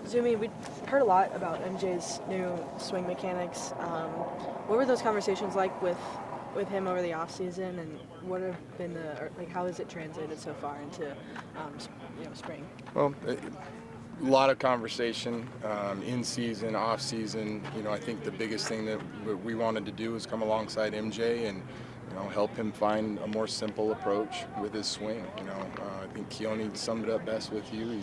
Zumi, we heard a lot about MJ's new swing mechanics. What were those conversations like with him over the off season, and what have been how has it translated so far into spring? Well, a lot of conversation in season, off season. I think the biggest thing that we wanted to do was come alongside MJ and help him find a more simple approach with his swing. I think Keone summed it up best with you.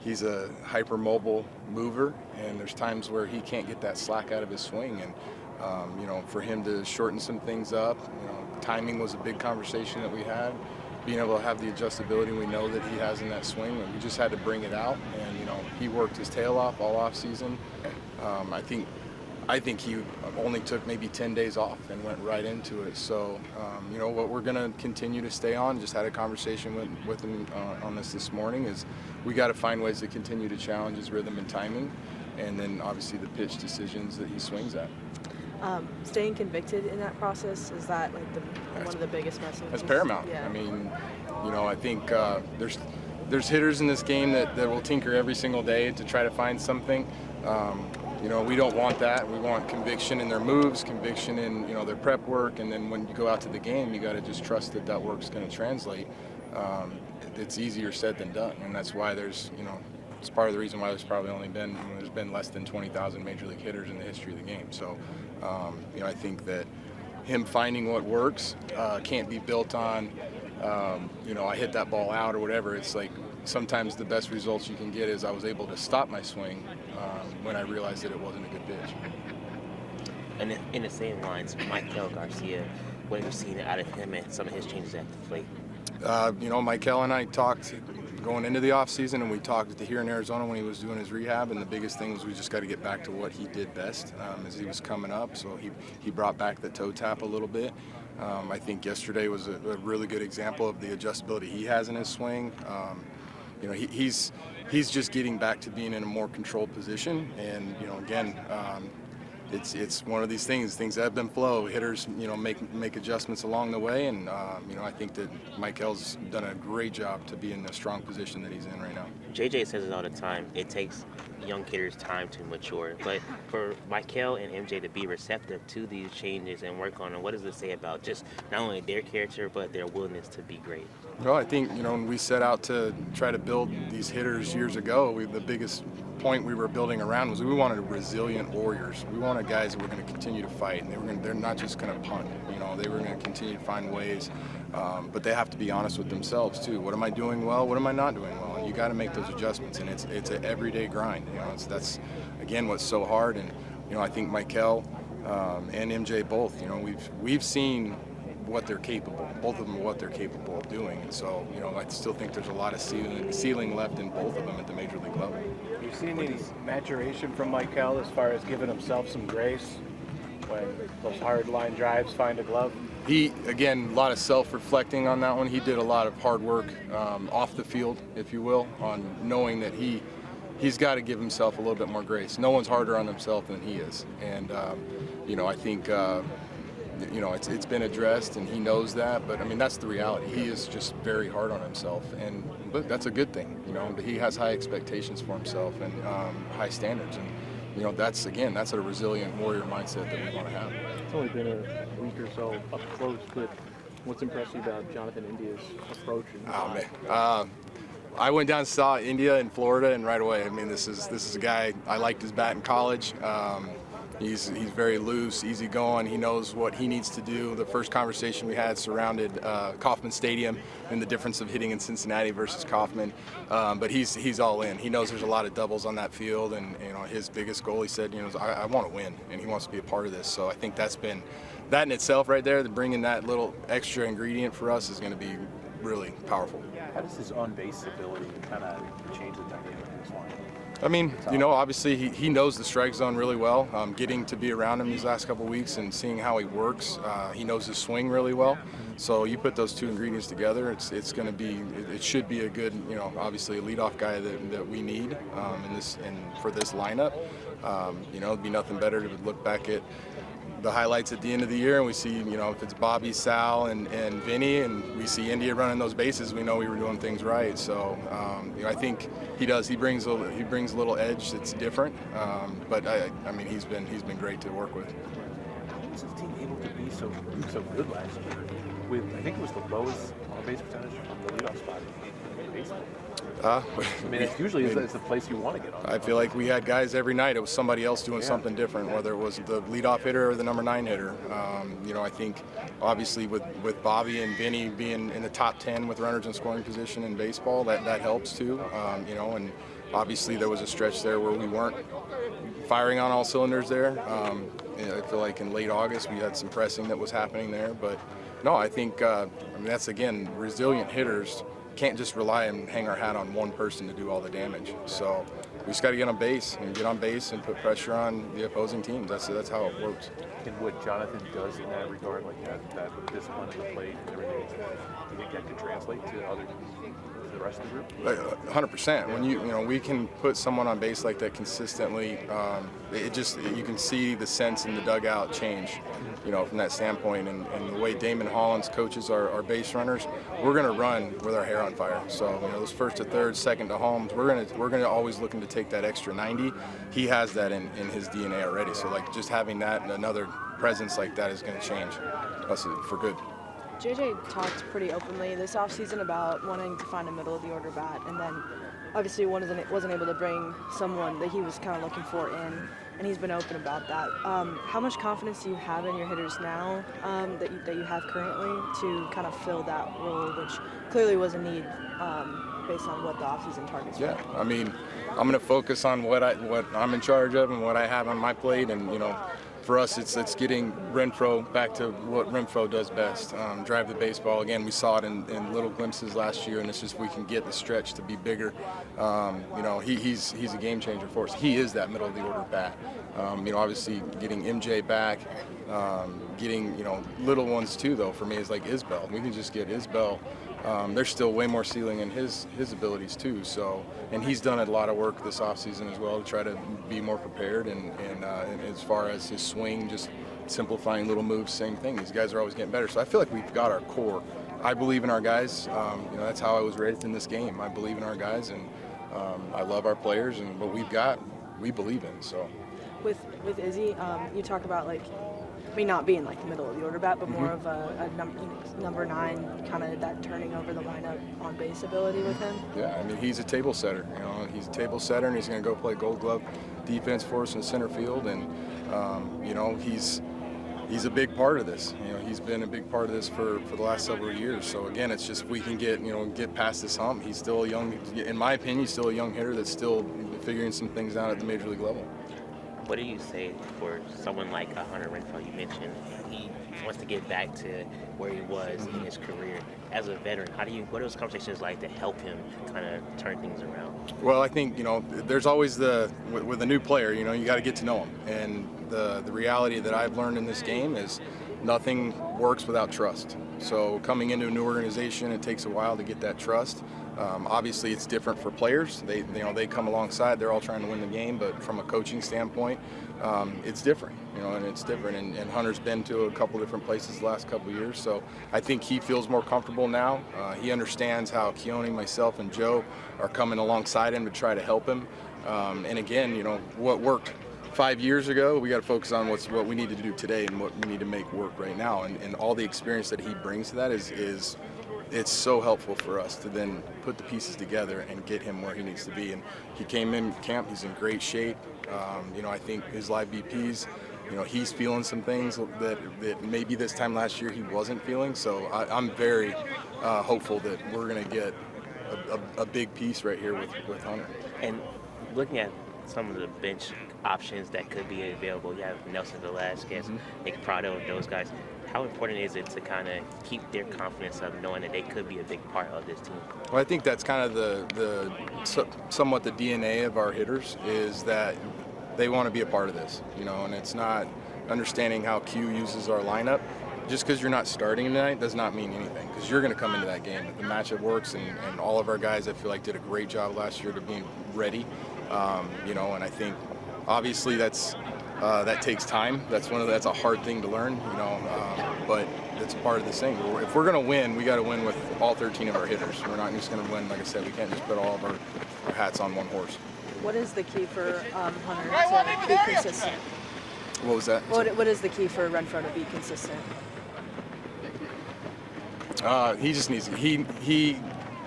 He's a hypermobile mover, and there's times where he can't get that slack out of his swing. And for him to shorten some things up, timing was a big conversation that we had. Being able to have the adjustability we know that he has in that swing, and we just had to bring it out. And he worked his tail off all off season. I think he only took maybe 10 days off and went right into it. So, what we're going to continue to stay on, just had a conversation with him on this morning, is we got to find ways to continue to challenge his rhythm and timing, and then obviously the pitch decisions that he swings at. Staying convicted in that process, is that one of the biggest messages? That's paramount. Yeah. I mean, I think there's hitters in this game that will tinker every single day to try to find something. We don't want that. We want conviction in their moves, conviction in their prep work, and then when you go out to the game, you got to just trust that work's going to translate. It's easier said than done, and that's why it's part of the reason why there's probably only been there's been less than 20,000 major league hitters in the history of the game. So, I think that him finding what works can't be built on I hit that ball out or whatever. It's like sometimes the best results you can get is I was able to stop my swing when I realized that it wasn't a good pitch. And in the same lines, Maikel Garcia, what have you seen out of him and some of his changes at the plate? Maikel and I talked going into the off season, and we talked here in Arizona when he was doing his rehab, and the biggest thing was we just got to get back to what he did best as he was coming up. So he brought back the toe tap a little bit. I think yesterday was a really good example of the adjustability he has in his swing. He's just getting back to being in a more controlled position, and again, it's one of these things ebb and flow. Hitters make adjustments along the way, and I think that Maikel's done a great job to be in the strong position that he's in right now. JJ says it all the time. It takes young hitters time to mature, but for Maikel and MJ to be receptive to these changes and work on them, what does it say about just not only their character but their willingness to be great? Well, I think when we set out to try to build these hitters years ago, the biggest point we were building around was we wanted resilient warriors. We wanted guys that were going to continue to fight, and they're not just going to punt. They were going to continue to find ways, but they have to be honest with themselves too. What am I doing well? What am I not doing well? And you got to make those adjustments, and it's an everyday grind. That's again what's so hard. And I think Maikel and MJ both. We've seen what they're capable, both of them, what they're capable of doing. And so, I still think there's a lot of ceiling left in both of them at the major league level. Have you seen any maturation from Maikel as far as giving himself some grace when those hard line drives find a glove? Again, a lot of self-reflecting on that one. He did a lot of hard work off the field, if you will, on knowing that he's got to give himself a little bit more grace. No one's harder on themselves than he is. And, I think it's been addressed, and he knows that. But that's the reality. He is just very hard on himself, but that's a good thing. He has high expectations for himself and high standards, and that's a resilient warrior mindset that we want to have. It's only been a week or so up close, but what's impressed you about Jonathan India's approach? I went down and saw India in Florida, and right away, this is a guy. I liked his bat in college. He's very loose, easygoing. He knows what he needs to do. The first conversation we had surrounded Kauffman Stadium and the difference of hitting in Cincinnati versus Kauffman. But he's all in. He knows there's a lot of doubles on that field, and his biggest goal, he said, is I want to win, and he wants to be a part of this. So I think that's been that in itself right there. Bringing that little extra ingredient for us is going to be really powerful. How does his on-base ability kind of change the dynamic of this line? Obviously he knows the strike zone really well. Getting to be around him these last couple of weeks and seeing how he works, he knows his swing really well. So you put those two ingredients together, it should be a good, obviously a leadoff guy that we need for this lineup. It'd be nothing better to look back at the highlights at the end of the year and we see, if it's Bobby, Sal, and Vinny, and we see India running those bases, we know we were doing things right. So, I think he does. He brings a little edge that's different. But I mean, he's been great to work with. How was this team able to be so good last year? With, I think it was the lowest on-base percentage from the leadoff spot in baseball. I mean, it's usually it's the place you want to get on. I feel like we had guys every night. It was somebody else doing something different, whether it was the leadoff hitter or the number 9 hitter. I think obviously with Bobby and Vinny being in the top 10 with runners in scoring position in baseball, that helps too. And obviously there was a stretch there where we weren't firing on all cylinders there. I feel like in late August we had some pressing that was happening there, but no, I think that's again resilient hitters. Can't just rely and hang our hat on one person to do all the damage. So we just got to get on base and put pressure on the opposing teams. That's how it works. And what Jonathan does in that regard, like that discipline of the plate and everything, do you think that could translate to the rest of the group? 100%. When we can put someone on base like that consistently, you can see the sense in the dugout change. From that standpoint, and the way Damon Hollins coaches our base runners, we're going to run with our hair on fire. So those first to third, second to homes, we're going to always looking to take that extra 90. He has that in his DNA already. So like just having that and another presence like that is going to change us for good. JJ talked pretty openly this offseason about wanting to find a middle of the order bat, and then obviously wasn't able to bring someone that he was kind of looking for in, and he's been open about that. How much confidence do you have in your hitters now that you have currently to kind of fill that role, which clearly was a need based on what the offseason targets were? Yeah, I mean, I'm going to focus on what I'm in charge of and what I have on my plate, and for us, it's getting Renfroe back to what Renfroe does best, drive the baseball. Again, we saw it in little glimpses last year, and it's just we can get the stretch to be bigger. He's a game changer for us. He is that middle of the order bat. Obviously getting MJ back, getting little ones too. Though for me is like Isbell. We can just get Isbell. There's still way more ceiling in his abilities too. So, and he's done a lot of work this offseason as well to try to be more prepared. And as far as his swing, just simplifying little moves, same thing. These guys are always getting better. So I feel like we've got our core. I believe in our guys. That's how I was raised in this game. I believe in our guys, and I love our players. And what we've got, we believe in. So, with Izzy, you talk about not being like the middle of the order bat, but more of a number 9, kind of that turning over the lineup on base ability with him. Yeah, I mean he's a table setter. He's a table setter, and he's going to go play Gold Glove defense for us in center field, and he's a big part of this. He's been a big part of this for the last several years. So again, it's just if we can get past this hump. He's still a young, in my opinion, he's still a young hitter that's still figuring some things out at the major league level. What do you say for someone like Hunter Renfroe? You mentioned he wants to get back to where he was in his career. As a veteran, what are those conversations like to help him kind of turn things around? Well, I think, there's always with a new player, you got to get to know him. And the reality that I've learned in this game is nothing works without trust. So coming into a new organization, it takes a while to get that trust. Obviously, it's different for players. They come alongside. They're all trying to win the game, but from a coaching standpoint, it's different. And it's different. And Hunter's been to a couple different places the last couple of years, so I think he feels more comfortable now. He understands how Keone, myself, and Joe are coming alongside him to try to help him. And again, what worked 5 years ago, we got to focus on what we need to do today and what we need to make work right now. And all the experience that he brings to that is it's so helpful for us to then put the pieces together and get him where he needs to be. And he came in camp, he's in great shape. I think his live BPs, he's feeling some things that maybe this time last year he wasn't feeling. So I'm very hopeful that we're going to get a big piece right here with Hunter. And looking at some of the bench options that could be available, you have Nelson Velasquez, Nick Prado, and those guys. How important is it to kind of keep their confidence up, knowing that they could be a big part of this team? Well, I think that's kind of somewhat the DNA of our hitters is that they want to be a part of this, and it's not understanding how Q uses our lineup. Just because you're not starting tonight does not mean anything, because you're going to come into that game. If the matchup works, and all of our guys, I feel like, did a great job last year to being ready, and I think obviously that's that takes time. That's a hard thing to learn, but it's part of this thing. If we're going to win, we got to win with all 13 of our hitters. We're not just going to win, like I said, we can't just put all of our hats on one horse. What is the key for Hunter to be consistent? What was that? What is the key for Renfro to be consistent? He just needs he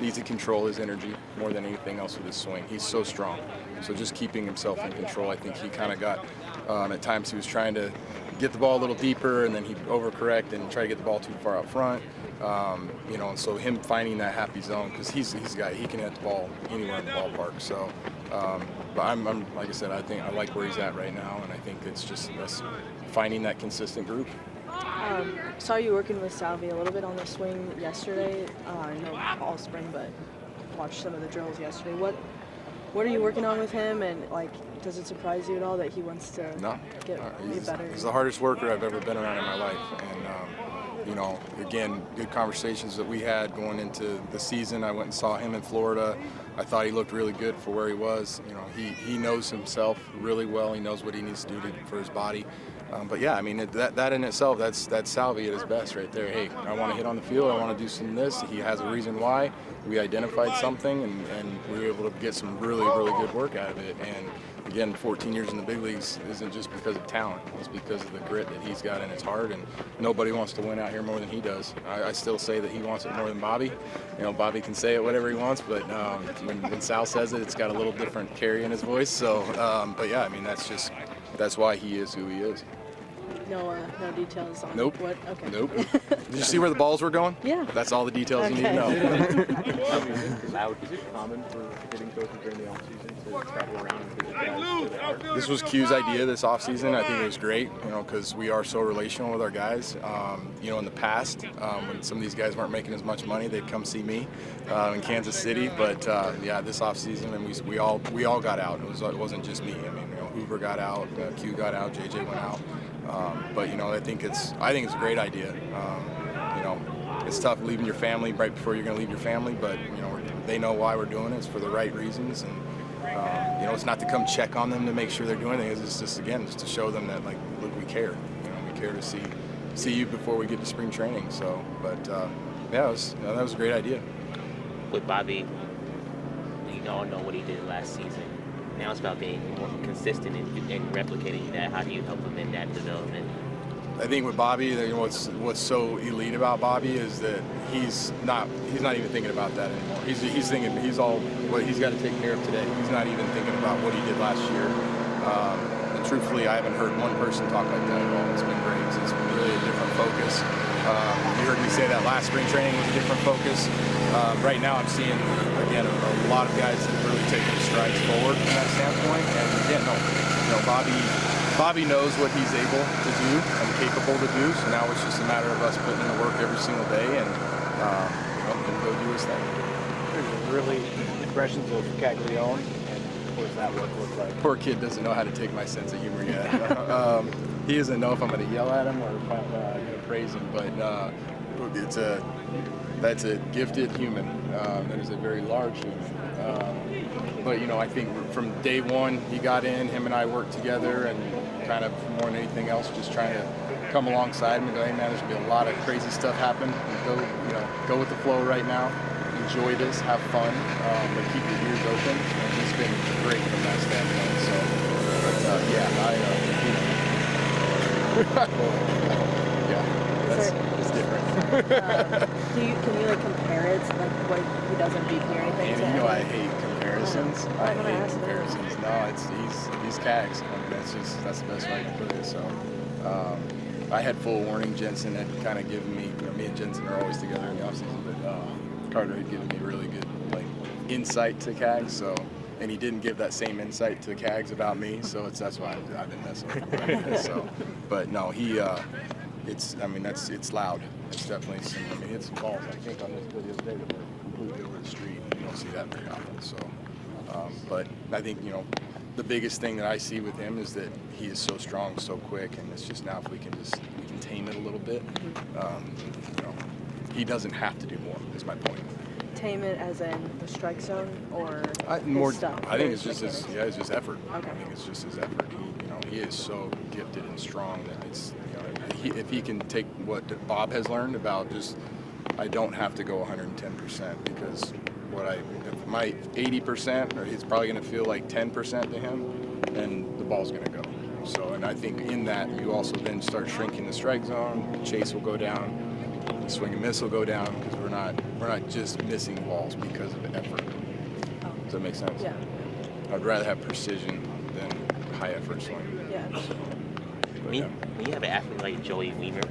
needs to control his energy more than anything else with his swing. He's so strong. So just keeping himself in control. I think he kind of got, at times he was trying to get the ball a little deeper, and then he'd overcorrect and try to get the ball too far out front. And so him finding that happy zone, because he's a guy, he can hit the ball anywhere in the ballpark. So, but I'm like I said, I think I like where he's at right now, and I think it's just us finding that consistent group. Saw you working with Salvi a little bit on the swing yesterday. I know all spring, but watched some of the drills yesterday. What are you working on with him, and does it surprise you at all that he wants to get better? He's the hardest worker I've ever been around in my life, and again, good conversations that we had going into the season. I went and saw him in Florida. I thought he looked really good for where he was. He knows himself really well. He knows what he needs to do for his body. But yeah, I mean, that in itself, that's Salvi at his best right there. Hey, I want to hit on the field. I want to do some of this. He has a reason why. We identified something, and we were able to get some really, really good work out of it. And again, 14 years in the big leagues isn't just because of talent. It's because of the grit that he's got in his heart, and nobody wants to win out here more than he does. I still say that he wants it more than Bobby. Bobby can say it whatever he wants, but when Sal says it, it's got a little different carry in his voice. So, but yeah, I mean, that's why he is who he is. No details on Nope. what? Okay. Nope. Did you see where the balls were going? Yeah. That's all the details you need to know. Is it common for hitting coaches during the offseason to travel around and visit guys where they are? This was Q's idea this offseason. I think it was great, because we are so relational with our guys. In the past, when some of these guys weren't making as much money, they'd come see me in Kansas City. But this offseason, and we all got out. It wasn't just me. I mean, Hoover got out, Q got out, JJ went out. But I think it's a great idea. It's tough leaving your family right before you're going to leave your family, but they know why we're doing it. It's for the right reasons, and it's not to come check on them to make sure they're doing things. It's just to show them that look, we care. We care to see you before we get to spring training. So, but that was a great idea. With Bobby, we all know what he did last season. Now it's about being more consistent and replicating that. How do you help him in that development? I think with Bobby, what's so elite about Bobby is that he's not even thinking about that anymore. He's thinking he's got to take care of today. He's not even thinking about what he did last year. And truthfully, I haven't heard one person talk like that at all. It's been great. It's really a different focus. You heard me say that last spring training was a different focus. Right now, I'm seeing again a lot of guys that have really taken strides forward from that standpoint. And again, Bobby knows what he's able to do and capable to do. So now it's just a matter of us putting in the work every single day and go do his thing. There's really impressions of Caglione, and what does that look like? Poor kid doesn't know how to take my sense of humor yet. He doesn't know if I'm going to yell at him or if I'm going to praise him, but that's a gifted human. That is a very large human. But I think from day one he got in, him and I worked together, and kind of more than anything else, just trying to come alongside him and go, hey man, there's gonna be a lot of crazy stuff happen. Go with the flow right now. Enjoy this, have fun, but keep your ears open. And he's been great from that standpoint. So, it's different. Can you compare it to what he does in BP or anything? And I hate comparisons. I hate comparisons. No, he's Cags. That's the best way I can put it. So I had full warning. Jensen had kind of given me. Me and Jensen are always together in the offseason, but Carter had given me really good insight to Cags. So. And he didn't give that same insight to Cags about me, so that's why I've been messing with him. So, but no, it's loud. It's definitely it's balls. I think on this video today that were completely over the street. You don't see that very often. So, but I think the biggest thing that I see with him is that he is so strong, so quick, and it's just now if we can tame it a little bit. He doesn't have to do more. Is my point. tame it as in the strike zone or More, his stuff? I think it's just his, it's just effort. Okay. I think it's just his effort. He is so gifted and strong that it's, if he can take what Bob has learned about just, I don't have to go 110% because if my 80%, or it's probably going to feel like 10% to him, then the ball's going to go. So, and I think in that you also then start shrinking the strike zone, the chase will go down, the swing and miss will go down because we're not just missing balls because of effort. Does that make sense? Yeah. I'd rather have precision than high effort swing. Yeah. When you have an athlete like Joey Weimer,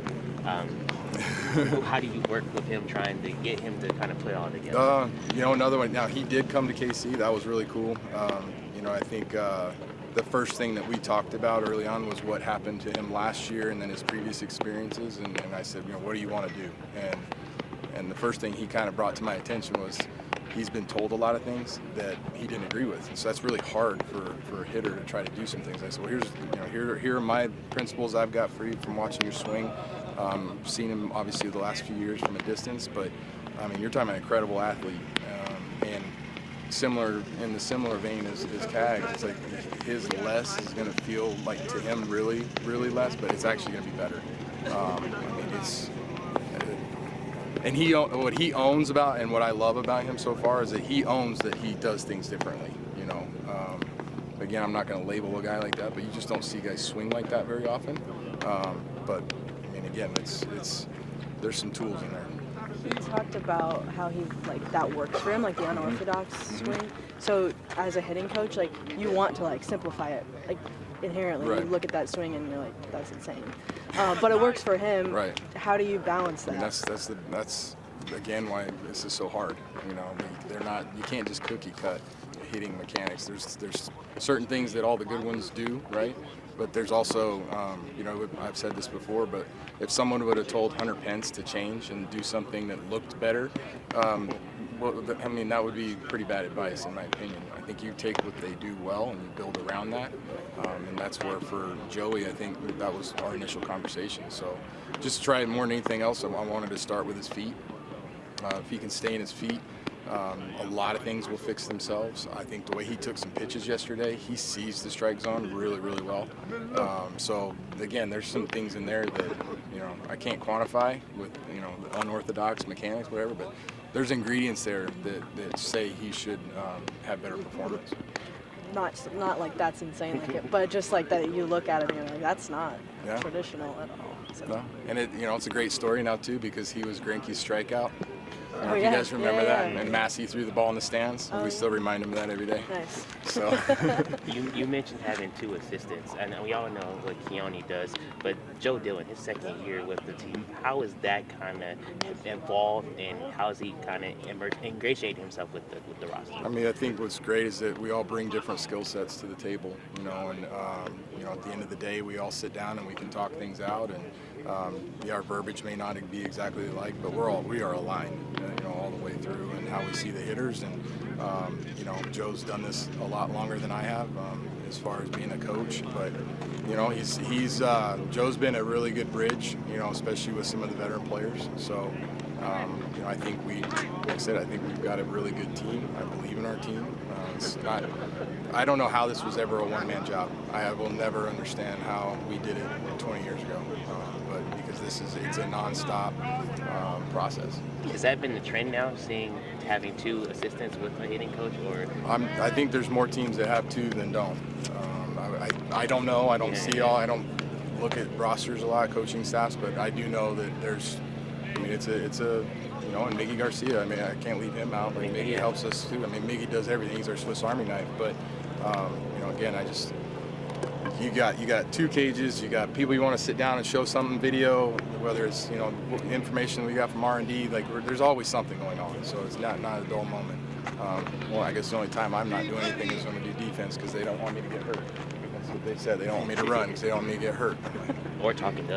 how do you work with him trying to get him to kind of put it all together? Another one. Now, he did come to KC. That was really cool. I think the first thing that we talked about early on was what happened to him last year and then his previous experiences. And I said, what do you want to do? And the first thing he kind of brought to my attention was he's been told a lot of things that he didn't agree with. And so that's really hard for a hitter to try to do some things. I said, well, here are my principles I've got for you from watching your swing. Seen him obviously the last few years from a distance, but I mean, you're talking about an incredible athlete. And in the similar vein as Cag, it's like his less is going to feel like to him really, really less, but it's actually going to be better. And what he owns about, and what I love about him so far, is that he owns that he does things differently. Again, I'm not going to label a guy like that, but you just don't see guys swing like that very often. But I mean, again, there's some tools in there. He talked about how that works for him, like the unorthodox swing. So as a hitting coach, you want to simplify it, inherently. Right. You look at that swing and you're like, that's insane. But it works for him. Right. How do you balance that? I mean, that's again why this is so hard. You can't just cookie cut hitting mechanics. There's certain things that all the good ones do, right? But there's also, I've said this before, but if someone would have told Hunter Pence to change and do something that looked better, that would be pretty bad advice in my opinion. I think you take what they do well and you build around that. And that's where for Joey, I think that was our initial conversation. So just try more than anything else, I wanted to start with his feet. If he can stay in his feet, a lot of things will fix themselves. I think the way he took some pitches yesterday, he sees the strike zone really, really well. So again, there's some things in there that I can't quantify with the unorthodox mechanics, whatever. But there's ingredients there that say he should have better performance. Not like that's insane, but just like that you look at it and you're like, that's not traditional at all. So. No, and it's a great story now too because he was Greinke's strikeout. Oh, if you guys remember that, yeah. and Massey threw the ball in the stands. We still remind him of that every day. Nice. So You mentioned having two assistants, and we all know what Keone does, but Joe Dillon, his second year with the team, how is that kind of involved, and how is he kind of ingratiating himself with the roster? I mean, I think what's great is that we all bring different skill sets to the table, and at the end of the day, we all sit down and we can talk things out, and our verbiage may not be exactly alike, but we are aligned, all the way through, and how we see the hitters. And Joe's done this a lot longer than I have, as far as being a coach. But Joe's been a really good bridge, especially with some of the veteran players. So I think I think we've got a really good team. I believe in our team. I don't know how this was ever a one-man job. I will never understand how we did it 20 years ago. But because it's a nonstop process. Has that been the trend now, having two assistants with a hitting coach, or? I think there's more teams that have two than don't. I don't know. I don't see all. I don't look at rosters a lot, coaching staffs, but I do know that there's. I mean, it's a. And Miggy Garcia. I mean, I can't leave him out. Like, Miggy helps us too. I mean, Miggy does everything. He's our Swiss Army knife. But again, you got two cages. You got people you want to sit down and show something video, whether it's information we got from R&D. There's always something going on. So it's not a dull moment. I guess the only time I'm not doing anything is when we do defense because they don't want me to get hurt. That's what they said. They don't want me to run because they don't want me to get hurt. Or talking to